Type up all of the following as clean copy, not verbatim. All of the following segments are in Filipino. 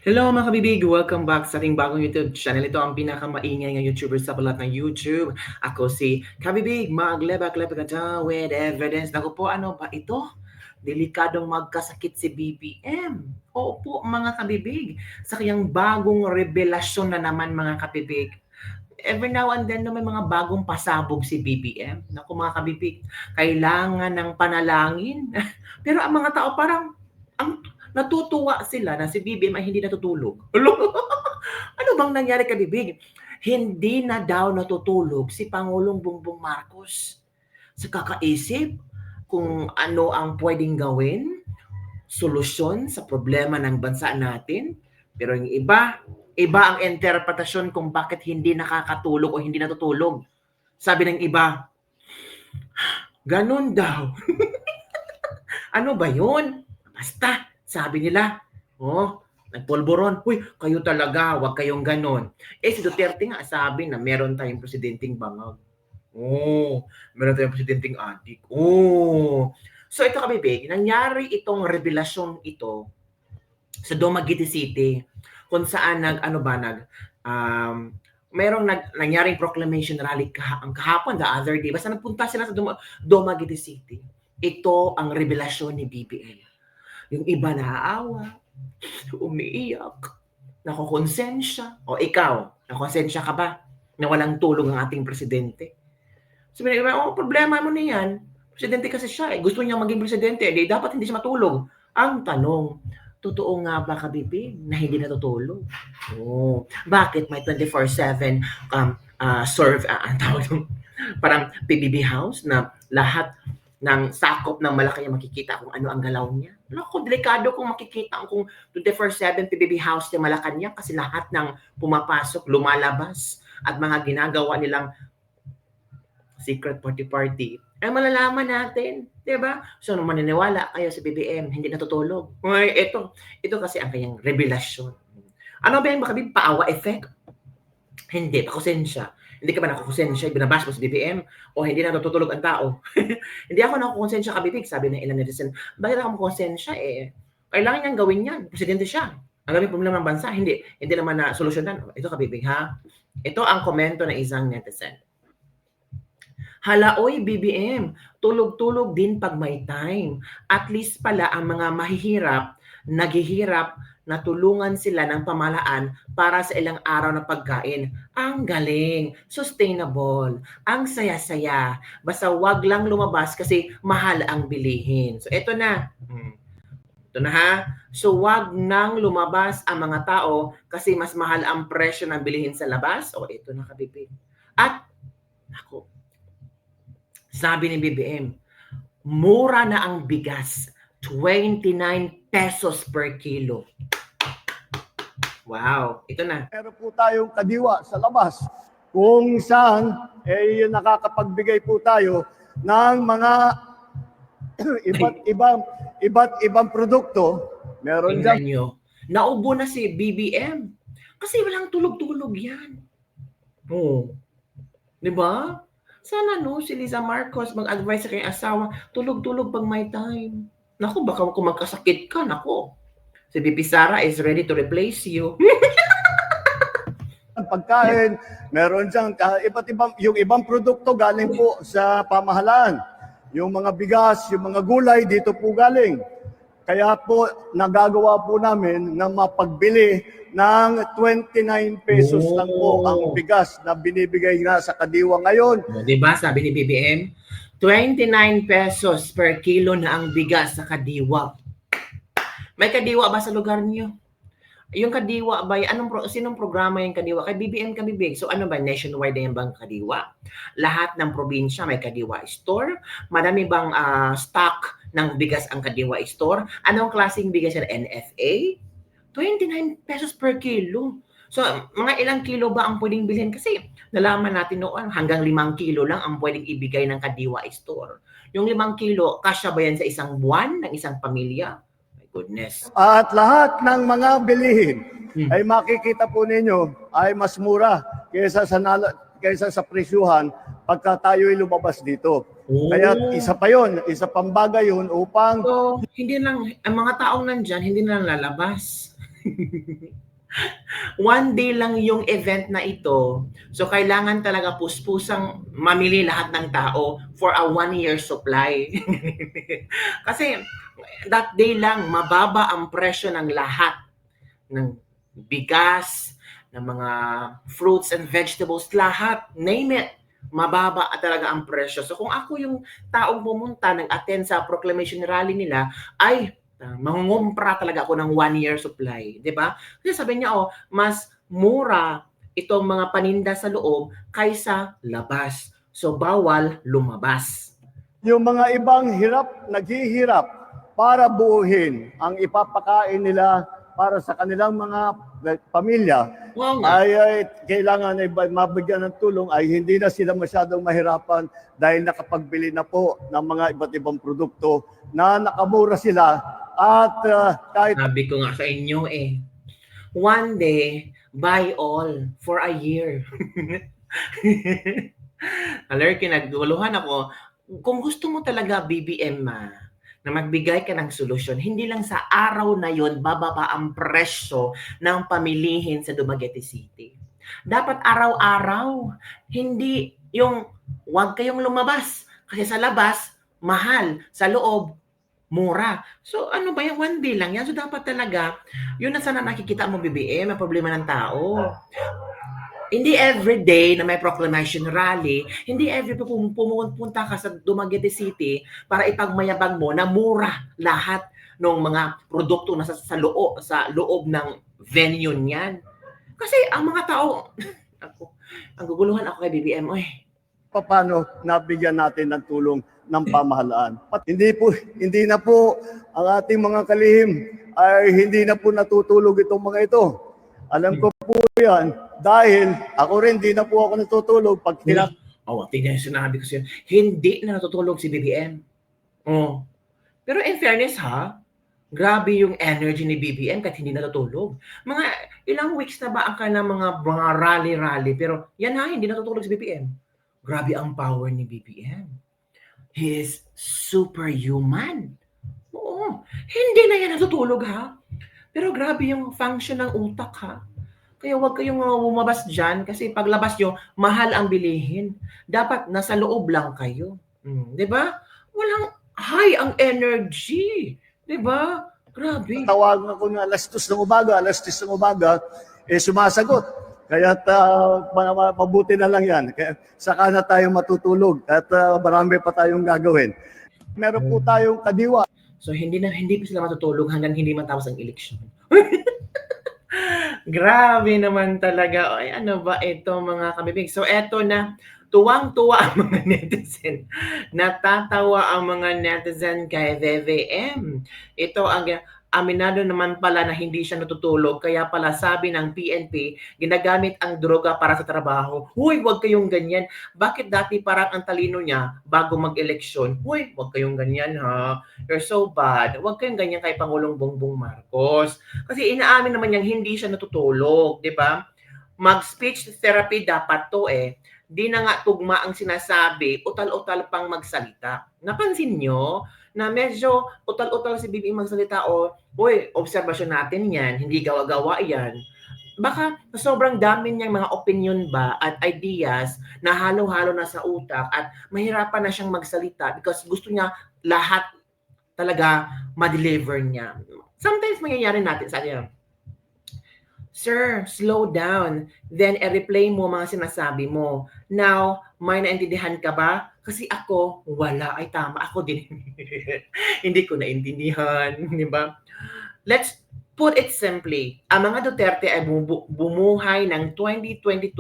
Hello mga kabibig! Welcome back sa ating bagong YouTube channel. Ito ang pinakamaingay ng YouTuber sa balat ng YouTube. Ako si Kabibig, maglebak-lebak ka with evidence. Naku po, ano ba ito? Delikadong magkasakit si BBM. Oo po mga kabibig. Sa kanyang bagong revelasyon na naman mga kabibig. Every now and then may mga bagong pasabog si BBM. Naku mga kabibig, kailangan ng panalangin. Pero ang mga tao parang ang natutuwa sila na si BBM ay hindi natutulog. Ano bang nangyari kay Bibig? Hindi na daw natutulog si Pangulong Bongbong Marcos sa kakaisip kung ano ang pwedeng gawin, solusyon sa problema ng bansa natin. Pero yung iba ang interpretasyon kung bakit hindi nakakatulog o hindi natutulog. Sabi ng iba, ganun daw. Ano ba yun? Basta, sabi nila, nagpolboron. Uy, kayo talaga, wag kayong ganon. Si Duterte nga sabi na meron tayong presidenteng bangag. Meron tayong presidenteng adik. So ito kabibig, nangyari itong revelasyon ito sa Dumaguete City kung saan nangyaring proclamation rally kahapon, the other day. Basta nagpunta sila sa Dumaguete City. Ito ang revelasyon ni BBM. Yung iba naaawa, umiiyak, nakokonsensya. O ikaw, nakokonsensya ka ba na walang tulong ang ating presidente? Sabi nila, problema mo na yan. Presidente kasi siya. Gusto niya maging presidente. Dapat hindi siya matulog. Ang tanong, totoo nga ba kabibig na hindi natutulog? Bakit may 24/7 parang PBB house na lahat ng sakop ng Malacanang makikita kung ano ang galaw niya. Naku, delikado kung makikita kung 24/7 PBB house ng Malacanang kasi lahat ng pumapasok, lumalabas at mga ginagawa nilang secret party ay malalaman natin, 'di ba? So nung maniniwala kayo sa BBM, hindi natutulog. Ito kasi ang kanyang revelasyon. Ano ba yung makabig paawa effect? Hindi, pakonsensya. Hindi ka ba nakukonsensya, binabash mo sa BBM o hindi na natutulog ang tao? Hindi ako nakukonsensya kabibig, sabi ng ilang netizen. Bakit ako makonsensya kailangan niyang gawin yan. Presidente siya. Ang daming problema ng bansa, hindi naman na solusyonan. Ito kabibig ha. Ito ang komento ng isang netizen. Hala, oy BBM, tulog-tulog din pag may time. At least pala ang mga mahihirap, naghihirap, natulungan sila ng pamahalaan para sa ilang araw na pagkain. Ang galing, sustainable, ang saya-saya. Basta wag lang lumabas kasi mahal ang bilihin. So ito na. Ito na ha. So wag nang lumabas ang mga tao kasi mas mahal ang presyo ng bilihin sa labas. Ito na kabibig. At ako, sabi ni BBM, mura na ang bigas, 29 pesos per kilo. Wow, ito na. Meron po tayong kadiwa sa labas kung saan nakakapagbigay po tayo ng mga iba't ibang produkto. Meron Tingnan nyo, naubo na si BBM kasi walang tulog-tulog yan. Di ba? Sana si Liza Marcos mag-advise sa kanyang asawa, tulog-tulog pag may time. Naku, baka kung magkasakit ka, naku. Si BP Sara is ready to replace you. Pagkain, meron diyang yung ibang produkto galing po sa pamahalaan. Yung mga bigas, yung mga gulay, dito po galing. Kaya po, nagagawa po namin na mapagbili ng 29 pesos lang po ang bigas na binibigay nga sa kadiwa ngayon. Diba, sabi ni BBM, 29 pesos per kilo na ang bigas sa kadiwa. May kadiwa ba sa lugar niyo? Yung kadiwa ba, sinong programa yung kadiwa? Kay BBM kabibig. So ano ba, nationwide na yung bang kadiwa? Lahat ng probinsya may kadiwa store? Madami bang stock ng bigas ang kadiwa store? Anong klaseng bigas yan? NFA? 29 pesos per kilo. So, mga ilang kilo ba ang pwedeng bilhin? Kasi nalaman natin noon, hanggang 5 kilo lang ang pwedeng ibigay ng kadiwa store. Yung 5 kilo, kasya ba yan sa isang buwan ng isang pamilya? My goodness. At lahat ng mga bilihin ay makikita po ninyo ay mas mura kaysa sa presyuhan pagka tayo'y lumabas dito. Kaya isa pang bagay yun upang... So, hindi lang, ang mga taong nandyan, hindi na lang lalabas. One day lang yung event na ito. So, kailangan talaga puspusang mamili lahat ng tao for a 1 year supply. Kasi that day lang, mababa ang presyo ng lahat. Ng bigas, ng mga fruits and vegetables, lahat. Name it. Mababa talaga ang presyo. So, kung ako yung taong pumunta, nag-attend sa proclamation rally nila, ay mangungumpra talaga ako ng 1 year supply. Di ba? Kasi sabi niya, mas mura itong mga paninda sa loob kaysa labas. So, bawal lumabas. Yung mga ibang naghihirap para buuhin ang ipapakain nila para sa kanilang mga pamilya, Oo nga. ay kailangan ay mabigyan ng tulong, ay hindi na sila masyadong mahirapan dahil nakapagbili na po ng mga iba't ibang produkto na nakamura sila at kahit Sabi ko nga sa inyo one day, buy all for a year. Alerky, naguluhan ako. Kung gusto mo talaga, BBM, na magbigay ka ng solusyon, hindi lang sa araw na yon bababa ang presyo ng pamilihin sa Dumaguete City. Dapat araw-araw, hindi yung wag kayong lumabas. Kasi sa labas, mahal. Sa loob, mura. So ano ba yung one day lang yan? So dapat talaga, yun na sana nakikita mo, BBM, ang problema ng tao. Hindi every day na may proclamation rally, hindi every pumunta ka sa Dumaguete City para ipagmayabang mo na mura lahat ng mga produkto na sa loob ng venue niyan. Kasi ang mga tao, ang guguluhan ako kay BBM, paano nabigyan natin ng tulong ng pamahalaan. Hindi na po ang ating mga kalihim ay hindi na po natutulog itong mga ito. Alam ko po yan dahil ako rin di na po ako natutulog pag tingnan yung sinabi ko siya. Hindi na natutulog si BBM. Pero in fairness grabe yung energy ni BBM kahit hindi natutulog. Mga ilang weeks na ba ang kanilang mga rally-rally pero yan hindi natutulog si BBM. Grabe ang power ni BBM. He is superhuman. Oo. Hindi na yan natutulog Pero grabe yung function ng utak Kaya huwag kayong lumabas dyan kasi paglabas nyo, mahal ang bilihin. Dapat nasa loob lang kayo. Di ba? Walang high ang energy. Di ba? Grabe. Tawagan ako ng alas 10 ng umaga, sumasagot. Kaya mabuti na lang yan. Kaya saka na tayo matutulog at marami pa tayong gagawin. Meron po tayong kadiwa. So hindi pa sila matutulog hanggang hindi matapos ang eleksyon. Grabe naman talaga. Ay, ano ba ito mga kabibig? So eto na, tuwang-tuwa ang mga netizen. Natatawa ang mga netizen kay VVM. Ito ang aminado naman pala na hindi siya natutulog. Kaya pala sabi ng PNP, ginagamit ang droga para sa trabaho. Huy, wag kayong ganyan. Bakit dati parang ang talino niya bago mag-eleksyon? Huy, wag kayong ganyan You're so bad. Wag kayong ganyan kay Pangulong Bongbong Marcos. Kasi inaamin naman niyang hindi siya natutulog, di ba? Mag-speech therapy dapat to Di na nga tugma ang sinasabi, utal-utal pang magsalita. Napansin nyo? Na medyo utal-utal si BBM magsalita obserbasyon natin yan, hindi gawa-gawa yan. Baka sobrang dami niyang mga opinion ba at ideas na halo-halo na sa utak at mahirapan na siyang magsalita because gusto niya lahat talaga ma-deliver niya. Sometimes mangyayari natin sa kanya, Sir, slow down. Then, i-replay mo mga sinasabi mo. Now, may naintindihan ka ba? Kasi ako, wala. Ay, tama. Ako din. Hindi ko naintindihan. Di ba? Let's put it simply. Ang mga Duterte ay bumuhay ng 2022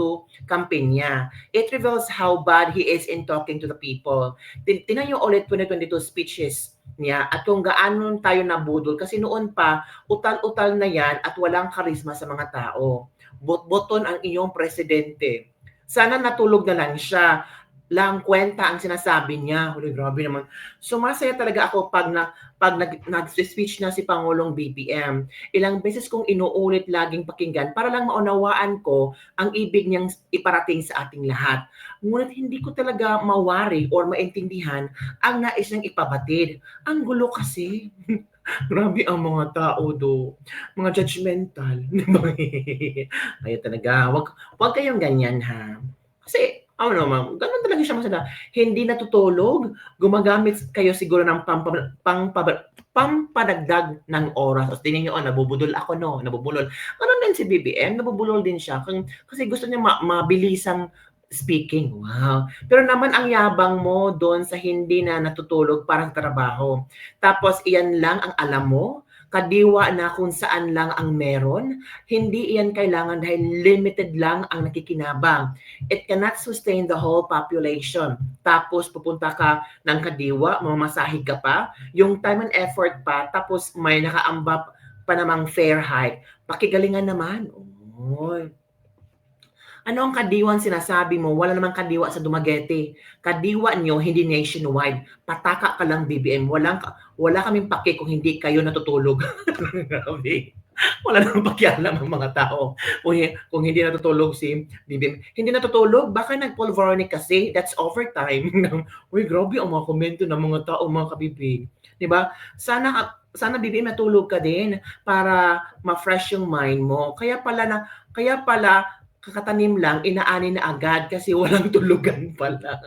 kampanya. It reveals how bad he is in talking to the people. Tingnan niyo ulit 2022 speeches niya at kung gaano tayo nabudol kasi noon pa utal-utal na yan at walang karisma sa mga tao. Bot-boton ang iyong presidente. Sana natulog na lang siya. Lang kwenta ang sinasabi niya. Holy, grabe naman. Sumasaya talaga ako pag nag-speech na si Pangulong BBM. Ilang beses kong inuulit laging pakinggan para lang maunawaan ko ang ibig niyang iparating sa ating lahat. Ngunit hindi ko talaga mawari or maintindihan ang nais niyang ipabatid. Ang gulo kasi. Grabe ang mga tao mga judgmental, 'di ba? Kaya talaga wag kayong ganyan ha. Kasi ano naman, gano'n talaga siya masada. Hindi natutulog, gumagamit kayo siguro ng pampadagdag ng oras. Tapos tingnan niyo, "Oh, nabubudol ako 'no, nabubulol." Gano'n din si BBM, nabubulol din siya kasi gusto niya mabilisang speaking, wow. Pero naman ang yabang mo do'n sa hindi na natutulog para sa trabaho. Tapos iyan lang ang alam mo, kadiwa na kung saan lang ang meron, hindi iyan kailangan dahil limited lang ang nakikinabang. It cannot sustain the whole population. Tapos pupunta ka ng kadiwa, mamamasahig ka pa, yung time and effort pa, tapos may nakaambap pa namang fare hike. Pakigalingan naman. Oy. Ano ang kadiwang sinasabi mo? Wala namang kadiwa sa Dumaguete. Kadiwa nyo, hindi nationwide. Pataka ka lang, BBM. Wala kaming pake kung hindi kayo natutulog. Grabe. Wala namang pakialam ang mga tao kung hindi natutulog si BBM. Hindi natutulog? Baka nag-pulvoronic kasi. That's overtime. Uy, grabe ang mga komento ng mga tao, mga kabibig. Diba? Sana BBM natulog ka din para ma-fresh yung mind mo. Kaya pala kakatanim lang, inaani na agad kasi walang tulugan pala.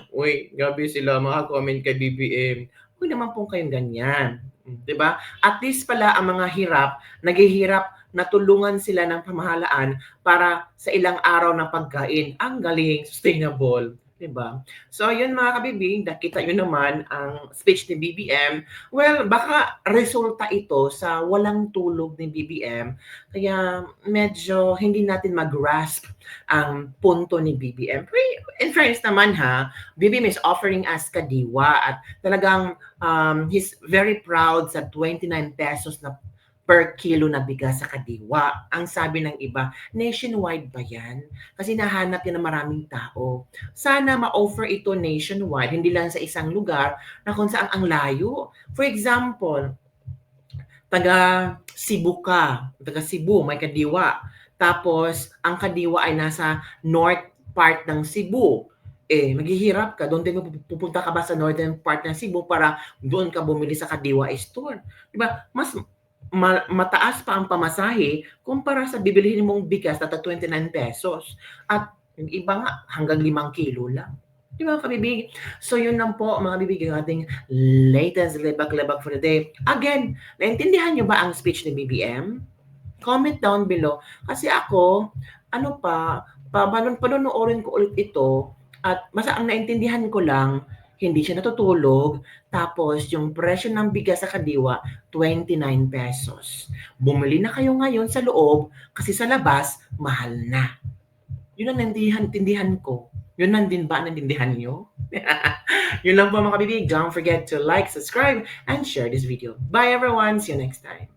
Uy, grabe sila mga-comment kay BBM. Huwag naman po kayong ganyan. 'Di ba? At least pala ang mga hirap, naghihirap, natulungan sila ng pamahalaan para sa ilang araw ng pagkain. Ang galing, sustainable. 'Di ba? So, yun mga kabibig, nakita nyo naman ang speech ni BBM. Well, baka resulta ito sa walang tulog ni BBM. Kaya medyo hindi natin mag-grasp ang punto ni BBM. In fairness naman ha, BBM is offering us kadiwa at talagang he's very proud sa 29 pesos na per kilo na bigas sa kadiwa. Ang sabi ng iba, nationwide ba yan? Kasi nahanap yan ng maraming tao. Sana ma-offer ito nationwide, hindi lang sa isang lugar na kung saan ang layo. For example, taga Cebu ka, taga Cebu, may kadiwa. Tapos, ang kadiwa ay nasa north part ng Cebu. Maghihirap ka, doon din pupunta ka ba sa northern part ng Cebu para doon ka bumili sa kadiwa store. Diba? Mas mataas pa ang pamasahe kumpara sa bibilihin mong bigas na 29 pesos. At yung iba nga, hanggang 5 kilo lang. Di ba, kabibig? So, yun lang po, mga bibig, yung ating latest lebak-lebak for the day. Again, naintindihan nyo ba ang speech ni BBM? Comment down below. Kasi ako, panonoorin ko ulit ito, at basta ang naintindihan ko lang, hindi siya natutulog, tapos yung presyo ng bigas sa kadiwa, 29 pesos. Bumili na kayo ngayon sa loob, kasi sa labas, mahal na. Yun ang naintindihan ko. Yun lang din ba ang naintindihan nyo? Yun lang po mga kabibig. Don't forget to like, subscribe, and share this video. Bye everyone! See you next time.